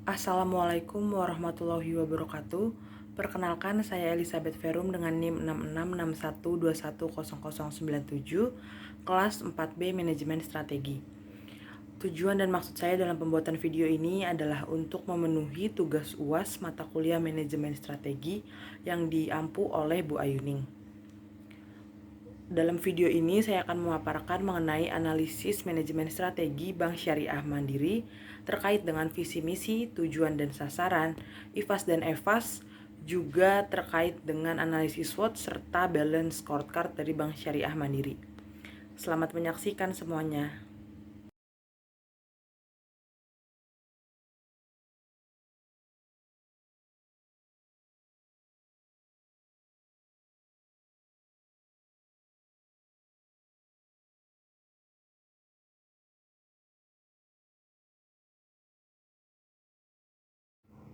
Assalamualaikum warahmatullahi wabarakatuh. Perkenalkan, saya Elizabeth Verum dengan NIM 6661210097, kelas 4B Manajemen Strategi. Tujuan dan maksud saya dalam pembuatan video ini adalah untuk memenuhi tugas UAS mata kuliah Manajemen Strategi yang diampu oleh Bu Ayuning. Dalam video ini saya akan memaparkan mengenai analisis manajemen strategi Bank Syariah Mandiri terkait dengan visi misi, tujuan dan sasaran, IFAS dan EFAS, juga terkait dengan analisis SWOT serta balance scorecard dari Bank Syariah Mandiri. Selamat menyaksikan semuanya.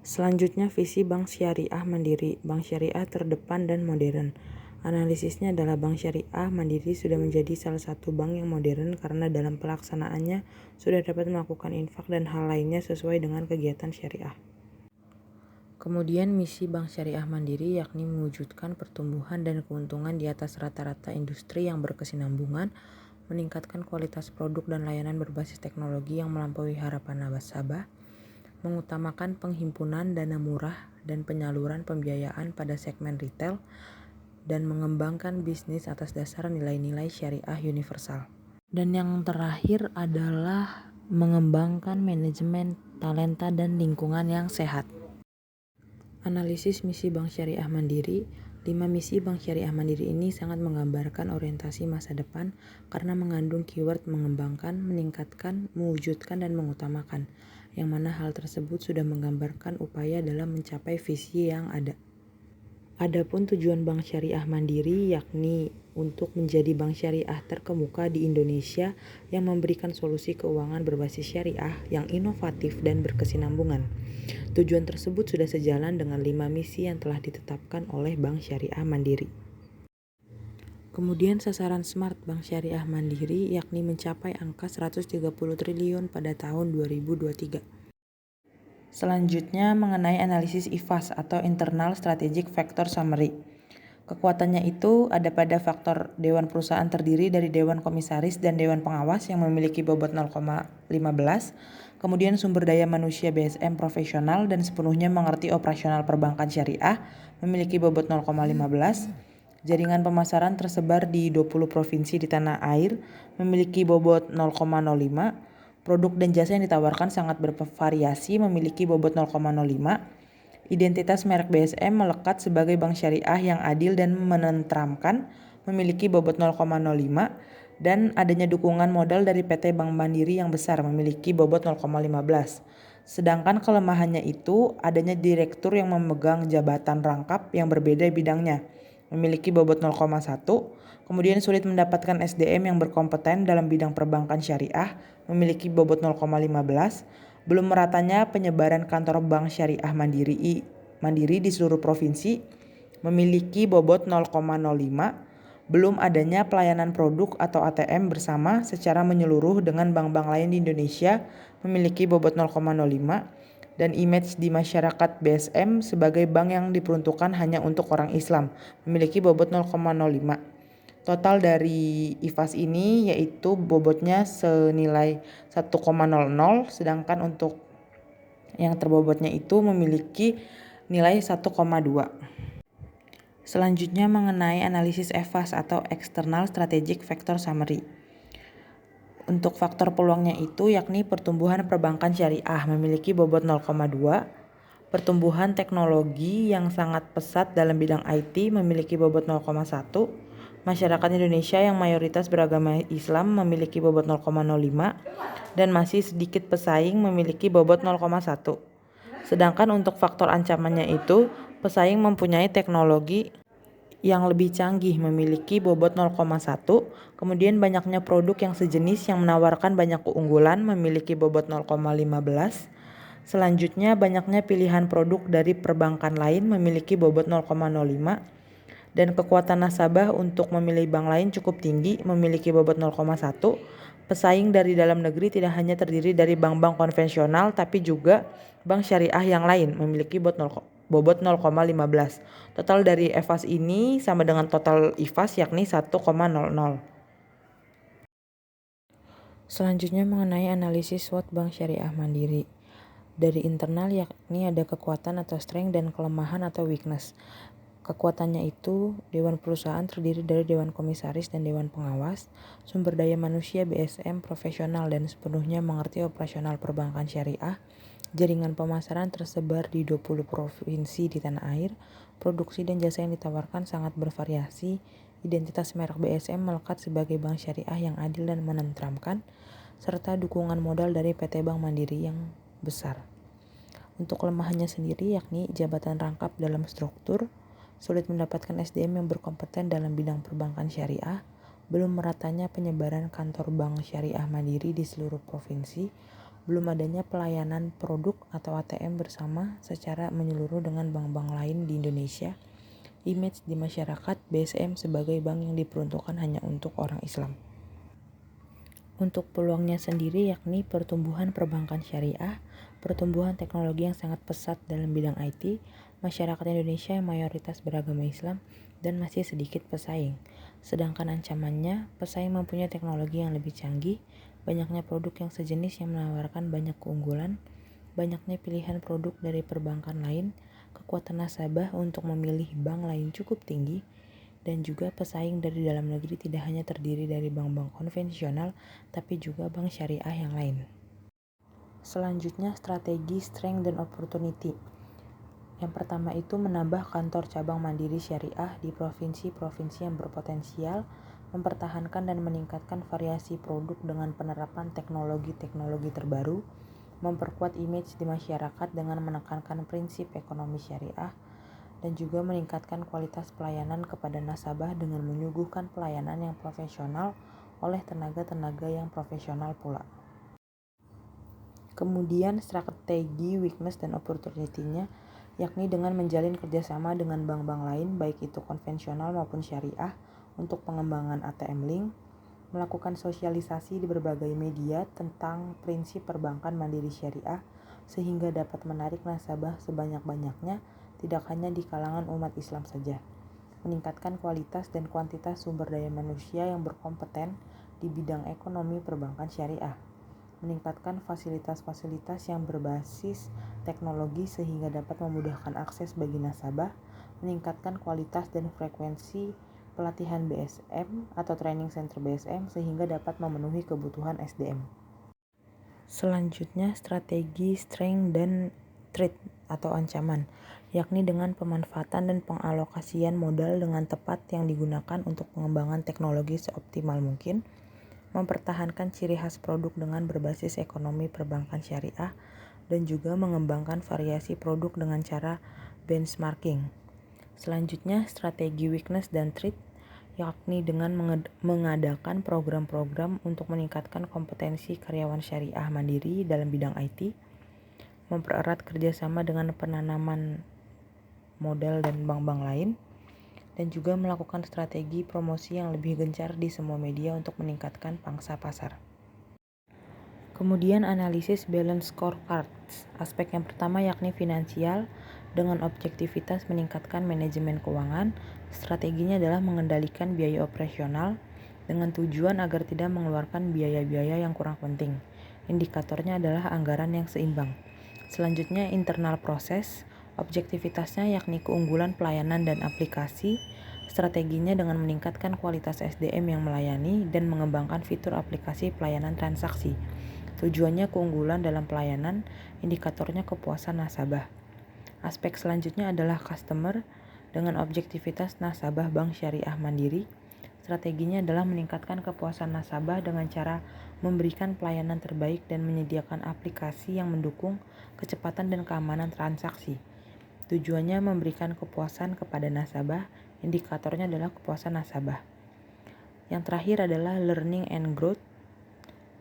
Selanjutnya, visi Bank Syariah Mandiri. Bank Syariah terdepan dan modern. Analisisnya adalah Bank Syariah Mandiri sudah menjadi salah satu bank yang modern karena dalam pelaksanaannya sudah dapat melakukan infak dan hal lainnya sesuai dengan kegiatan syariah. Kemudian misi Bank Syariah Mandiri yakni mewujudkan pertumbuhan dan keuntungan di atas rata-rata industri yang berkesinambungan, meningkatkan kualitas produk dan layanan berbasis teknologi yang melampaui harapan nasabah, mengutamakan penghimpunan dana murah dan penyaluran pembiayaan pada segmen retail, dan mengembangkan bisnis atas dasar nilai-nilai syariah universal. Dan yang terakhir adalah mengembangkan manajemen talenta dan lingkungan yang sehat. Analisis misi Bank Syariah Mandiri. 5 misi Bank Syariah Mandiri ini sangat menggambarkan orientasi masa depan karena mengandung keyword mengembangkan, meningkatkan, mewujudkan, dan mengutamakan, yang mana hal tersebut sudah menggambarkan upaya dalam mencapai visi yang ada. Adapun tujuan Bank Syariah Mandiri yakni untuk menjadi bank syariah terkemuka di Indonesia yang memberikan solusi keuangan berbasis syariah yang inovatif dan berkesinambungan. Tujuan tersebut sudah sejalan dengan 5 misi yang telah ditetapkan oleh Bank Syariah Mandiri. Kemudian sasaran SMART Bank Syariah Mandiri yakni mencapai angka 130 triliun pada tahun 2023. Selanjutnya mengenai analisis IFAS atau Internal Strategic Factor Summary. Kekuatannya itu ada pada faktor Dewan Perusahaan terdiri dari Dewan Komisaris dan Dewan Pengawas yang memiliki bobot 0,15, kemudian sumber daya manusia BSM profesional dan sepenuhnya mengerti operasional perbankan syariah memiliki bobot 0,15, jaringan pemasaran tersebar di 20 provinsi di tanah air memiliki bobot 0,05, produk dan jasa yang ditawarkan sangat bervariasi memiliki bobot 0,05. Identitas merek BSM melekat sebagai bank syariah yang adil dan menenteramkan memiliki bobot 0,05, dan adanya dukungan modal dari PT Bank Mandiri yang besar memiliki bobot 0,15. Sedangkan kelemahannya itu adanya direktur yang memegang jabatan rangkap yang berbeda bidangnya memiliki bobot 0,1. Kemudian sulit mendapatkan SDM yang berkompeten dalam bidang perbankan syariah memiliki bobot 0,15. Belum meratanya penyebaran kantor Bank Syariah Mandiri di seluruh provinsi memiliki bobot 0,05. Belum adanya pelayanan produk atau ATM bersama secara menyeluruh dengan bank-bank lain di Indonesia memiliki bobot 0,05. Dan image di masyarakat BSM sebagai bank yang diperuntukkan hanya untuk orang Islam memiliki bobot 0,05. Total dari IFAS ini yaitu bobotnya senilai 1,00, sedangkan untuk yang terbobotnya itu memiliki nilai 1,2. Selanjutnya mengenai analisis EFAS atau External Strategic Factor Summary. Untuk faktor peluangnya itu yakni pertumbuhan perbankan syariah memiliki bobot 0,2, pertumbuhan teknologi yang sangat pesat dalam bidang IT memiliki bobot 0,1, masyarakat Indonesia yang mayoritas beragama Islam memiliki bobot 0,05, dan masih sedikit pesaing memiliki bobot 0,1. Sedangkan untuk faktor ancamannya itu, pesaing mempunyai teknologi yang lebih canggih memiliki bobot 0,1, kemudian banyaknya produk yang sejenis yang menawarkan banyak keunggulan memiliki bobot 0,15. Selanjutnya banyaknya pilihan produk dari perbankan lain memiliki bobot 0,05. Dan kekuatan nasabah untuk memilih bank lain cukup tinggi memiliki bobot 0,1. Pesaing dari dalam negeri tidak hanya terdiri dari bank-bank konvensional, tapi juga bank syariah yang lain memiliki bobot 0,15. Total dari EVAS ini sama dengan total IFAS yakni 1,00. Selanjutnya mengenai analisis SWOT Bank Syariah Mandiri. Dari internal yakni ada kekuatan atau strength dan kelemahan atau weakness. Kekuatannya itu, Dewan Perusahaan terdiri dari Dewan Komisaris dan Dewan Pengawas, sumber daya manusia BSM profesional dan sepenuhnya mengerti operasional perbankan syariah, jaringan pemasaran tersebar di 20 provinsi di tanah air, produksi dan jasa yang ditawarkan sangat bervariasi, identitas merek BSM melekat sebagai bank syariah yang adil dan menenteramkan, serta dukungan modal dari PT Bank Mandiri yang besar. Untuk kelemahannya sendiri yakni jabatan rangkap dalam struktur, sulit mendapatkan SDM yang berkompeten dalam bidang perbankan syariah, belum meratanya penyebaran kantor bank syariah mandiri di seluruh provinsi, belum adanya pelayanan produk atau ATM bersama secara menyeluruh dengan bank-bank lain di Indonesia, image di masyarakat BSM sebagai bank yang diperuntukkan hanya untuk orang Islam. Untuk peluangnya sendiri yakni pertumbuhan perbankan syariah, pertumbuhan teknologi yang sangat pesat dalam bidang IT, masyarakat Indonesia yang mayoritas beragama Islam, dan masih sedikit pesaing. Sedangkan ancamannya, pesaing mempunyai teknologi yang lebih canggih, banyaknya produk yang sejenis yang menawarkan banyak keunggulan, banyaknya pilihan produk dari perbankan lain, kekuatan nasabah untuk memilih bank lain cukup tinggi, dan juga pesaing dari dalam negeri tidak hanya terdiri dari bank-bank konvensional, tapi juga bank syariah yang lain. Selanjutnya, strategi strength dan opportunity. Yang pertama itu menambah kantor cabang mandiri syariah di provinsi-provinsi yang berpotensial, mempertahankan dan meningkatkan variasi produk dengan penerapan teknologi-teknologi terbaru, memperkuat image di masyarakat dengan menekankan prinsip ekonomi syariah, dan juga meningkatkan kualitas pelayanan kepada nasabah dengan menyuguhkan pelayanan yang profesional oleh tenaga-tenaga yang profesional pula. Kemudian strategi weakness dan opportunity-nya yakni dengan menjalin kerjasama dengan bank-bank lain baik itu konvensional maupun syariah untuk pengembangan ATM Link, melakukan sosialisasi di berbagai media tentang prinsip perbankan mandiri syariah sehingga dapat menarik nasabah sebanyak-banyaknya tidak hanya di kalangan umat Islam saja, meningkatkan kualitas dan kuantitas sumber daya manusia yang berkompeten di bidang ekonomi perbankan syariah, meningkatkan fasilitas-fasilitas yang berbasis teknologi sehingga dapat memudahkan akses bagi nasabah, meningkatkan kualitas dan frekuensi pelatihan BSM atau training center BSM sehingga dapat memenuhi kebutuhan SDM. Selanjutnya, strategi strength dan threat atau ancaman, yakni dengan pemanfaatan dan pengalokasian modal dengan tepat yang digunakan untuk pengembangan teknologi seoptimal mungkin, mempertahankan ciri khas produk dengan berbasis ekonomi perbankan syariah, dan juga mengembangkan variasi produk dengan cara benchmarking. Selanjutnya, strategi weakness dan threat, yakni dengan mengadakan program-program untuk meningkatkan kompetensi karyawan syariah mandiri dalam bidang IT, mempererat kerjasama dengan penanaman modal dan bank-bank lain, dan juga melakukan strategi promosi yang lebih gencar di semua media untuk meningkatkan pangsa pasar. Kemudian analisis balance scorecards. Aspek yang pertama yakni finansial, dengan objektivitas meningkatkan manajemen keuangan. Strateginya adalah mengendalikan biaya operasional dengan tujuan agar tidak mengeluarkan biaya-biaya yang kurang penting. Indikatornya adalah anggaran yang seimbang. Selanjutnya internal proses, objektivitasnya yakni keunggulan pelayanan dan aplikasi. Strateginya dengan meningkatkan kualitas SDM yang melayani dan mengembangkan fitur aplikasi pelayanan transaksi. Tujuannya keunggulan dalam pelayanan, indikatornya kepuasan nasabah. Aspek selanjutnya adalah customer dengan objektivitas nasabah bank syariah mandiri. Strateginya adalah meningkatkan kepuasan nasabah dengan cara memberikan pelayanan terbaik dan menyediakan aplikasi yang mendukung kecepatan dan keamanan transaksi. Tujuannya memberikan kepuasan kepada nasabah, indikatornya adalah kepuasan nasabah. Yang terakhir adalah learning and growth.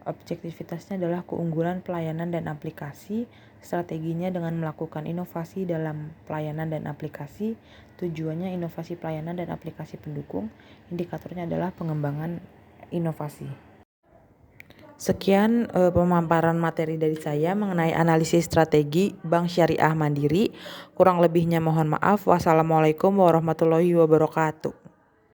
Objektivitasnya adalah keunggulan pelayanan dan aplikasi. Strateginya dengan melakukan inovasi dalam pelayanan dan aplikasi. Tujuannya inovasi pelayanan dan aplikasi pendukung. Indikatornya adalah pengembangan inovasi. Sekian pemaparan materi dari saya mengenai analisis strategi Bank Syariah Mandiri. Kurang lebihnya mohon maaf. Wassalamualaikum warahmatullahi wabarakatuh.